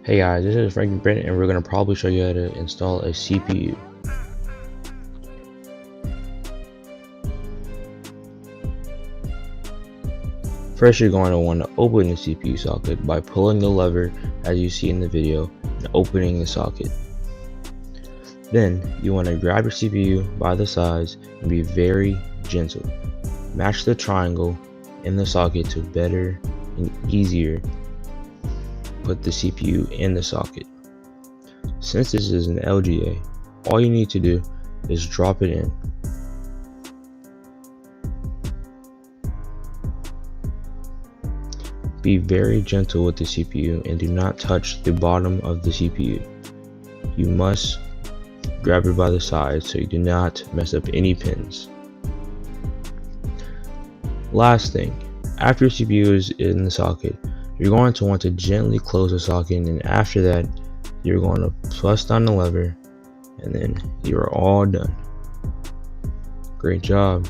Hey guys, this is Frank and Brent, and we're going to probably show you how to install a CPU. First, you're going to want to open the CPU socket by pulling the lever as you see in the video and opening the socket. Then, you want to grab your CPU by the sides and be very gentle. Match the triangle in the socket to better and easier put the CPU in the socket. Since this is an LGA, all you need to do is drop it in. Be very gentle with the CPU and do not touch the bottom of the CPU. You must grab it by the side so you do not mess up any pins. Last thing, after your CPU is in the socket, you're going to want to gently close the socket, and after that you're going to press down the lever and then you're all done. Great job.